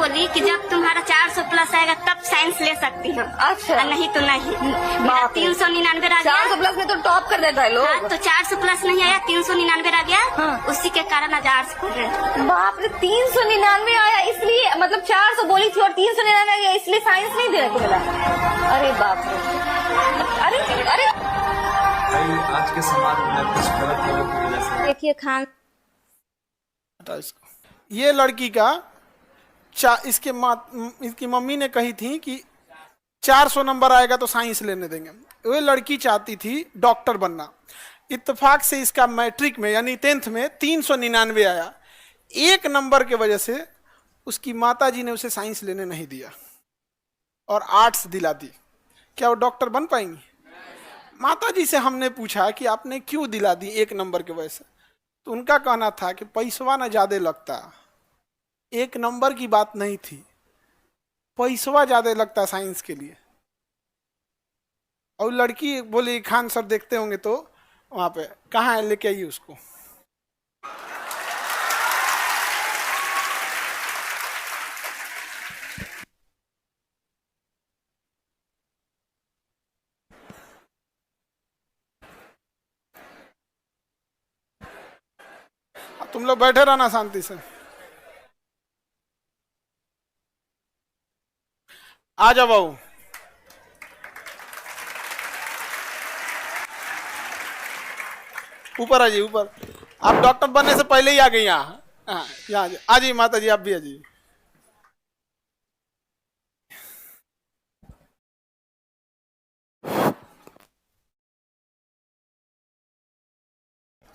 बोली कि जब तुम्हारा 400 प्लस आएगा तब साइंस ले सकती हूँ। अच्छा। नहीं तो नहीं। मेरा 399 आ गया। 400 प्लस में तो टॉप कर देता है लोग। हाँ, तो 400 प्लस नहीं आया, 399 आ गया। हाँ। उसी के कारण आज आर्ट्स पढ़ रहे हैं। बाप रे, 399 आया इसलिए, मतलब 400 बोली थी और 399 आ गया इसलिए साइंस नहीं देने को मिला। अरे बाप रे, अरे अरे आज के समाज में कुछ गलत लोगों की वजह से देखिए खान, ये लड़की का इसकी मम्मी ने कही थी कि 400 नंबर आएगा तो साइंस लेने देंगे। वो लड़की चाहती थी डॉक्टर बनना। इत्तेफाक से इसका मैट्रिक में यानी 10th में 399 आया। एक नंबर के वजह से उसकी माताजी ने उसे साइंस लेने नहीं दिया और आर्ट्स दिला दी। क्या वो डॉक्टर बन पाएंगी? माताजी से हमने पूछा कि आपने क्यों दिला दी एक नंबर के वजह से, तो उनका कहना था कि पैसवा ना ज्यादा लगता, एक नंबर की बात नहीं थी, पैसवा ज्यादा लगता साइंस के लिए। और लड़की बोली खान सर देखते होंगे तो वहां पे कहाँ है, लेके आइए उसको। तुम लोग बैठे रहना शांति से। आ जाओ बाबू। ऊपर आ जाइए, ऊपर। आप डॉक्टर बनने से पहले ही आ गई यहाँ। हाँ, यहाँ आ जाइए माता जी, आप भी आ जाइए।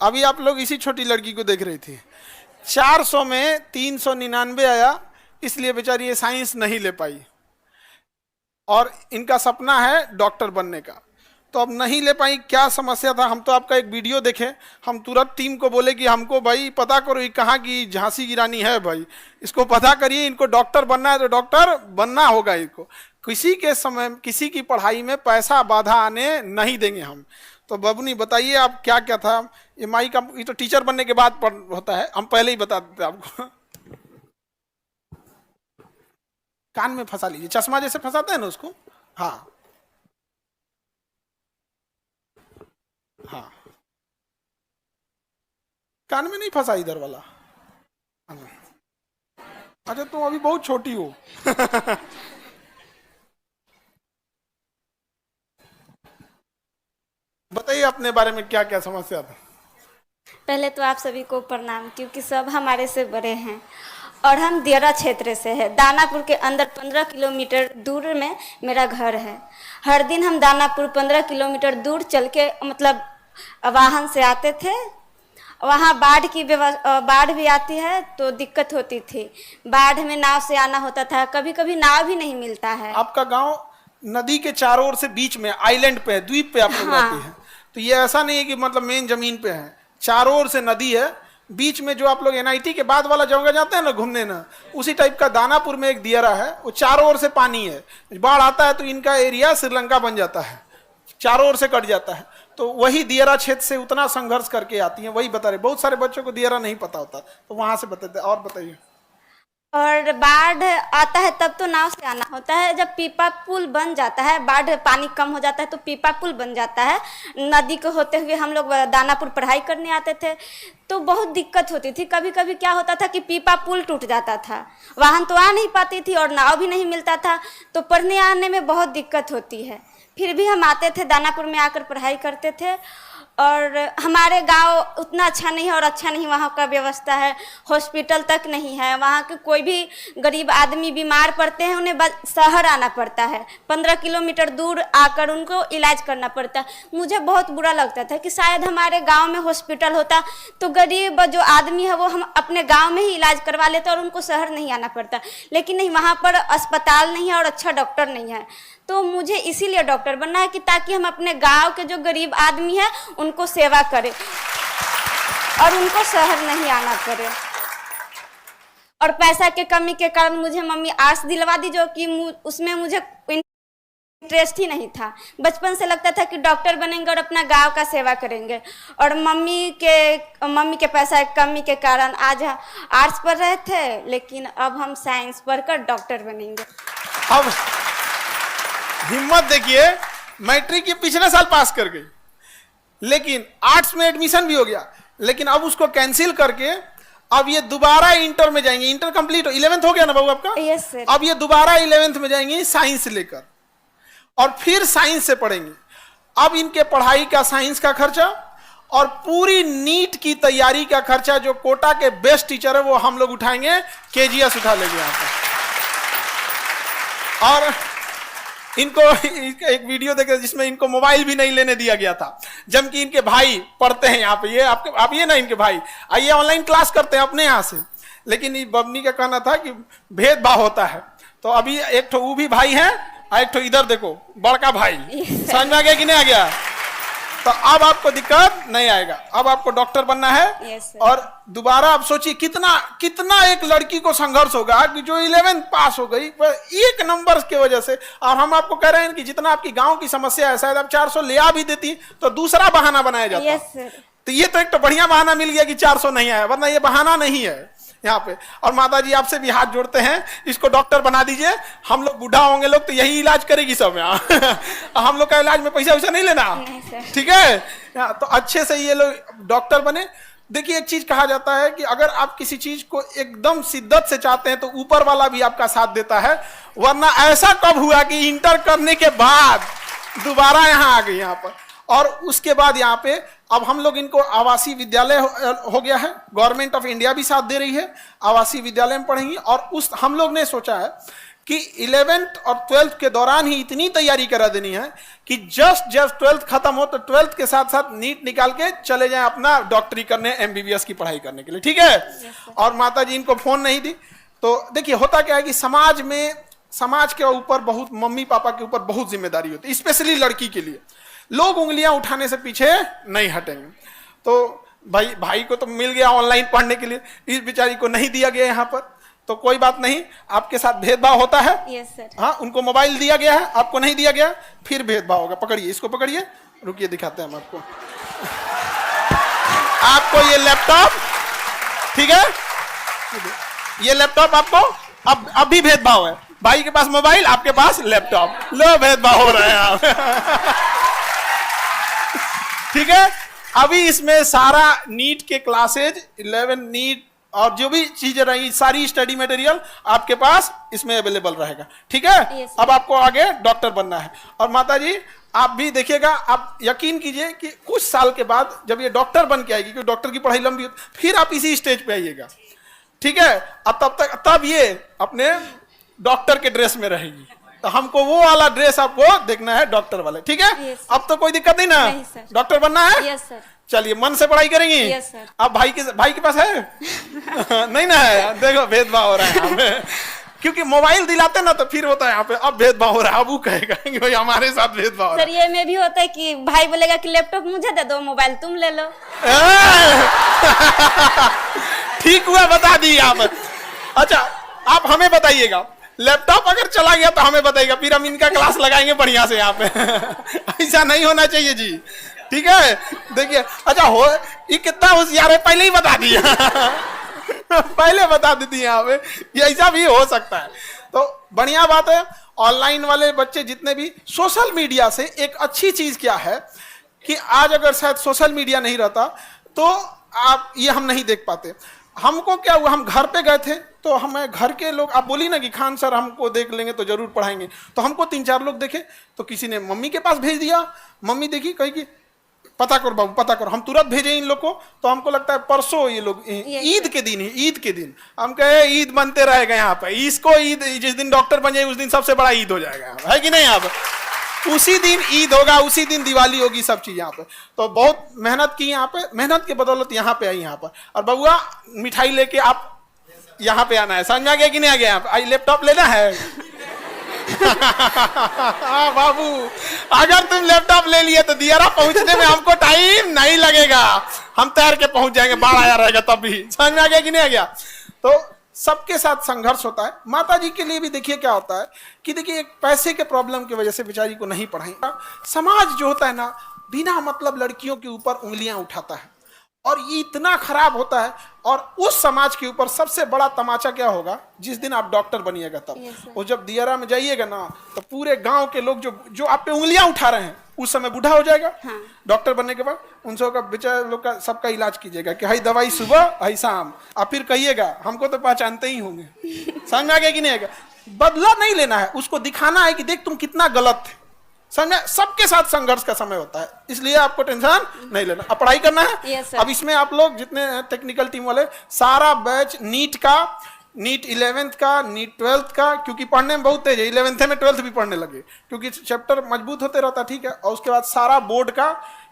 अभी आप लोग इसी छोटी लड़की को देख रही थी। 400 में 399 आया, इसलिए बेचारी ये साइंस नहीं ले पाई और इनका सपना है डॉक्टर बनने का। तो अब नहीं ले पाई, क्या समस्या था? हम तो आपका एक वीडियो देखे, हम तुरंत टीम को बोले कि हमको भाई पता करो ये कहाँ की झांसी की रानी है, भाई इसको पता करिए, इनको डॉक्टर बनना है तो डॉक्टर बनना होगा इनको। किसी के समय किसी की पढ़ाई में पैसा बाधा आने नहीं देंगे हम। तो बबनी बताइए आप क्या क्या था? ये माई का, ये तो टीचर बनने के बाद होता है, हम पहले ही बता देते आपको। कान में फंसा लीजिए, चश्मा जैसे फंसाते हैं ना उसको। हाँ हाँ, कान में नहीं फंसा इधर वाला। अच्छा तुम अभी बहुत छोटी हो। बताइए अपने बारे में क्या क्या समस्या था। पहले तो आप सभी को प्रणाम, क्योंकि सब हमारे से बड़े हैं और हम दियरा क्षेत्र से है। दानापुर के अंदर 15 किलोमीटर दूर में मेरा घर है। हर दिन हम दानापुर 15 किलोमीटर दूर चल के मतलब वाहन से आते थे। वहाँ बाढ़ भी आती है तो दिक्कत होती थी। बाढ़ में नाव से आना होता था, कभी कभी नाव भी नहीं मिलता है। आपका गांव नदी के चारों ओर से बीच में आइलैंड पे है, द्वीप पे आप लोग रहते हैं। तो ये ऐसा नहीं है कि मतलब मेन जमीन पे है, चारों ओर से नदी है। बीच में जो आप लोग NIT के बाद वाला जगह जाते हैं ना घूमने ना, उसी टाइप का दानापुर में एक दियरा है, वो चारों ओर से पानी है। बाढ़ आता है तो इनका एरिया श्रीलंका बन जाता है, चारों ओर से कट जाता है। तो वही दियरा क्षेत्र से उतना संघर्ष करके आती हैं, वही बता रहे। बहुत सारे बच्चों को दियरा नहीं पता होता, तो वहां से बताते। और बताइए। और बाढ़ आता है तब तो नाव से आना होता है। जब पीपा पुल बन जाता है, बाढ़ पानी कम हो जाता है तो पीपा पुल बन जाता है। नदी को होते हुए हम लोग दानापुर पढ़ाई करने आते थे तो बहुत दिक्कत होती थी। कभी कभी क्या होता था कि पीपा पुल टूट जाता था, वाहन तो आ नहीं पाती थी और नाव भी नहीं मिलता था, तो पढ़ने आने में बहुत दिक्कत होती है। फिर भी हम आते थे, दानापुर में आकर पढ़ाई करते थे। और हमारे गांव उतना अच्छा नहीं है और अच्छा नहीं वहाँ का व्यवस्था है, हॉस्पिटल तक नहीं है। वहाँ के कोई भी गरीब आदमी बीमार पड़ते हैं, उन्हें शहर आना पड़ता है, 15 किलोमीटर दूर आकर उनको इलाज करना पड़ता है। मुझे बहुत बुरा लगता था कि शायद हमारे गांव में हॉस्पिटल होता तो गरीब जो आदमी है वो हम अपने गाँव में ही इलाज करवा लेते और उनको शहर नहीं आना पड़ता। लेकिन नहीं, वहाँ पर अस्पताल नहीं है और अच्छा डॉक्टर नहीं है। तो मुझे इसीलिए डॉक्टर बनना है कि ताकि हम अपने गांव के जो गरीब आदमी है उनको सेवा करें और उनको शहर नहीं आना पड़े। और पैसा के कमी के कारण मुझे मम्मी आर्ट्स दिलवा दी, जो कि उसमें मुझे इंटरेस्ट ही नहीं था। बचपन से लगता था कि डॉक्टर बनेंगे और अपना गांव का सेवा करेंगे, और मम्मी के पैसा की कमी के कारण आज आर्ट्स पढ़ रहे थे, लेकिन अब हम साइंस पढ़कर डॉक्टर बनेंगे। अब हिम्मत देखिए, मैट्रिक के पिछले साल पास कर गई, लेकिन आर्ट्स में एडमिशन भी हो गया, लेकिन अब उसको कैंसिल करके अब ये दोबारा इंटर में जाएंगे। इंटर कंप्लीट 11th हो गया ना बाबू आपका? Yes sir. अब ये दोबारा 11th में जाएंगी साइंस लेकर, और फिर साइंस से पढ़ेंगी। अब इनके पढ़ाई का, साइंस का खर्चा और पूरी नीट की तैयारी का खर्चा जो कोटा के बेस्ट टीचर है वो हम लोग उठाएंगे, केजीएस उठा लेंगे यहाँ पे। और इनको एक वीडियो देखे जिसमें इनको मोबाइल भी नहीं लेने दिया गया था, जबकि इनके भाई पढ़ते हैं यहाँ पे। ये आप ये ना, इनके भाई आइए ऑनलाइन क्लास करते हैं अपने यहाँ से, लेकिन बबनी का कहना था कि भेदभाव होता है। तो अभी एक ठो वो भी भाई है, एक ठो इधर देखो बड़का भाई। समझ में आ गया कि नहीं आ गया? तो अब आपको दिक्कत नहीं आएगा, अब आपको डॉक्टर बनना है। और दोबारा आप सोचिए कितना एक लड़की को संघर्ष होगा कि जो 11th पास हो गई एक नंबर की वजह से। और हम आपको कह रहे हैं कि जितना आपकी गांव की समस्या है, शायद आप 400 ले आ भी देती तो दूसरा बहाना बनाया जाता। तो ये तो एक तो बढ़िया बहाना मिल गया कि 400 नहीं आया, वरना ये बहाना नहीं है यहाँ पे। और माता जी आपसे भी हाथ जोड़ते हैं, इसको डॉक्टर बना दीजिए। हम लोग बूढ़ा होंगे लोग तो यही इलाज करेगी सब यहाँ। हम लोग का इलाज में पैसा वैसा नहीं लेना, ठीक है? तो अच्छे से ये लोग डॉक्टर बने। देखिए एक चीज कहा जाता है कि अगर आप किसी चीज को एकदम शिद्दत से चाहते हैं तो ऊपर वाला भी आपका साथ देता है। वरना ऐसा कब हुआ कि इंटर करने के बाद दोबारा यहाँ आ गई यहाँ पर, और उसके बाद यहाँ पे अब हम लोग इनको आवासीय विद्यालय हो गया है, गवर्नमेंट ऑफ इंडिया भी साथ दे रही है, आवासीय विद्यालय में पढ़ेंगी। और उस हम लोग ने सोचा है कि 11th और 12th के दौरान ही इतनी तैयारी करा देनी है कि जब 12th खत्म हो तो 12th के साथ साथ नीट निकाल के चले जाएं अपना डॉक्टरी करने, MBBS की पढ़ाई करने के लिए, ठीक है? और माता जी इनको फोन नहीं दी। तो देखिए होता क्या है कि समाज के ऊपर बहुत, मम्मी पापा के ऊपर बहुत जिम्मेदारी होती है, स्पेशली लड़की के लिए। लोग उंगलियां उठाने से पीछे नहीं हटेंगे। तो भाई को तो मिल गया ऑनलाइन पढ़ने के लिए, इस बेचारी को नहीं दिया गया यहाँ पर, तो कोई बात नहीं, आपके साथ भेदभाव होता है। Yes sir. हाँ, उनको मोबाइल दिया गया है, आपको नहीं दिया गया, फिर भेदभाव होगा। पकड़िए, इसको पकड़िए, रुकिए दिखाते हैं हम आपको ये लैपटॉप, ठीक है? ये लैपटॉप आपको अब भी भेदभाव है। भाई के पास मोबाइल, आपके पास लैपटॉप, लो भेदभाव हो रहे हैं आप। ठीक है? अभी इसमें सारा नीट के क्लासेज, 11 नीट और जो भी चीजें रही, सारी स्टडी मटेरियल आपके पास इसमें अवेलेबल रहेगा, ठीक है? अब आपको आगे डॉक्टर बनना है। और माता जी आप भी देखिएगा, आप यकीन कीजिए कि कुछ साल के बाद जब ये डॉक्टर बन के आएगी, क्योंकि डॉक्टर की पढ़ाई लंबी होती, फिर आप इसी स्टेज पे आइएगा, ठीक है? अब तब ये अपने डॉक्टर के ड्रेस में रहेगी। तो हमको वो वाला ड्रेस आपको देखना है, डॉक्टर वाले, ठीक है? अब तो कोई दिक्कत नहीं ना, डॉक्टर बनना है? Yes sir. चलिए मन से पढ़ाई करेंगी? Yes sir. अब भाई के पास है? नहीं ना है, देखो भेदभाव हो रहा है यहाँ पे। क्योंकि मोबाइल दिलाते ना तो फिर होता है यहाँ पे अब भेदभाव हो रहा है। अब वो कहेगा कि भाई हमारे साथ भेदभाव हो रहा है। सर ये में भी होता है कि भाई बोलेगा कि लैपटॉप मुझे दे दो, मोबाइल तुम ले लो। ठीक हुआ, बता दी आप। अच्छा आप हमें बताइएगा, लैपटॉप अगर चला गया तो हमें बताइएगा, फिर हम इनका क्लास लगाएंगे बढ़िया से यहाँ पे। ऐसा नहीं होना चाहिए जी, ठीक है? देखिए अच्छा हो, ये कितना होशियार है, पहले ही बता दिया। पहले बता देती है यहाँ पे, ये ऐसा भी हो सकता है। तो बढ़िया बात है। ऑनलाइन वाले बच्चे जितने भी, सोशल मीडिया से एक अच्छी चीज क्या है कि आज अगर शायद सोशल मीडिया नहीं रहता तो आप ये हम नहीं देख पाते। हमको क्या हुआ, हम घर पे गए थे तो हमें घर के लोग, आप बोली ना कि खान सर हमको देख लेंगे तो जरूर पढ़ाएंगे, तो हमको 3-4 लोग देखे, तो किसी ने मम्मी के पास भेज दिया, मम्मी देखी कही कि पता करो बाबू पता करो। हम तुरंत भेजे इन लोग को, तो हमको लगता है परसों ये लोग ईद के दिन ही, ईद के दिन हम कहे ईद बनते रहेगा यहाँ पे, इसको ईद जिस दिन डॉक्टर बन जाए उस दिन सबसे बड़ा ईद हो जाएगा, है कि नहीं? यहाँ पे उसी दिन ईद होगा, उसी दिन दिवाली होगी, सब चीज यहाँ पे। तो बहुत मेहनत की यहाँ पे, मेहनत के बदौलत यहाँ पे आई यहाँ पर। और बबुआ मिठाई लेके आप यहाँ पे आना है, समझ में आ गया कि नहीं आ गया? यहाँ पे लैपटॉप लेना है। बाबू अगर तुम लैपटॉप ले लिए तो दियारा पहुंचने में हमको टाइम नहीं लगेगा, हम तैर के पहुंच जाएंगे, बाढ़ आया रहेगा तब भी। समझ में आ गया कि नहीं आ गया? तो सबके साथ संघर्ष होता है। माता जी के लिए भी देखिए क्या होता है कि देखिए एक पैसे के प्रॉब्लम की वजह से बेचारी को नहीं पढ़ाई। समाज जो होता है ना, बिना मतलब लड़कियों के ऊपर उंगलियां उठाता है और ये इतना खराब होता है। और उस समाज के ऊपर सबसे बड़ा तमाचा क्या होगा, जिस दिन आप डॉक्टर बनिएगा तब। और जब दियारा में जाइएगा ना, तो पूरे गांव के लोग जो आप पे उंगलियां उठा रहे हैं, उस समय बूढ़ा हो जाएगा। डॉक्टर बनने के बाद उन सबका बेचारे लोग का सबका इलाज कीजिएगा कि हाई दवाई सुबह हाई शाम। आप फिर कहिएगा हमको तो पहचानते ही होंगे, समझ में आ गया कि नहीं आएगा। बदला नहीं लेना है, उसको दिखाना है कि देख तुम कितना गलत थे। समझे, सबके साथ संघर्ष का समय होता है, इसलिए आपको टेंशन नहीं लेना। अब पढ़ाई करना है। Yes, sir. अब इसमें आप लोग जितने टेक्निकल टीम वाले, सारा बैच नीट का, नीट 11th का, नीट 12th का, क्योंकि पढ़ने में बहुत तेज है, 11th में 12th भी पढ़ने लगे क्योंकि चैप्टर मजबूत होते रहता, ठीक है। और उसके बाद सारा बोर्ड का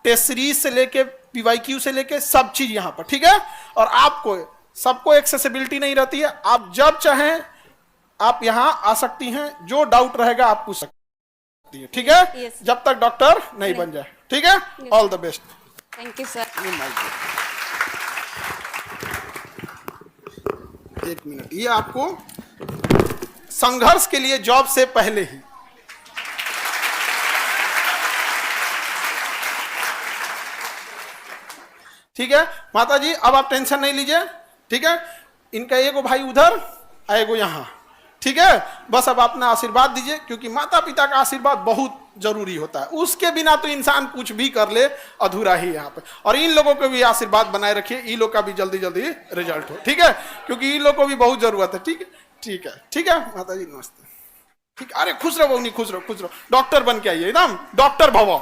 टेस्ट सीरीज से लेके PYQ से लेके सब चीज यहाँ पर, ठीक है। और आपको सबको एक्सेसिबिलिटी नहीं रहती है, आप जब चाहें आप यहाँ आ सकती हैं, जो डाउट रहेगा आप पूछ सकते हैं, ठीक है। Yes. जब तक डॉक्टर नहीं बन जाए, ठीक है। All the best. Thank you sir. एक मिनट, ये आपको संघर्ष के लिए जॉब से पहले ही, ठीक है। माता जी अब आप टेंशन नहीं लीजिए, ठीक है। इनका एगो भाई उधर, एगो यहाँ, ठीक है। बस अब अपना आशीर्वाद दीजिए, क्योंकि माता पिता का आशीर्वाद बहुत जरूरी होता है। उसके बिना तो इंसान कुछ भी कर ले अधूरा ही यहाँ पे। और इन लोगों को भी आशीर्वाद बनाए रखिए, इन लोग का भी जल्दी जल्दी रिजल्ट हो, ठीक है, क्योंकि इन लोग को भी बहुत जरूरत है, ठीक है। ठीक है, ठीक है माता जी, नमस्ते। ठीक, अरे खुश रहो बहनी, खुश रहो, खुश रहो। डॉक्टर बन के आइए, एकदम डॉक्टर भवो।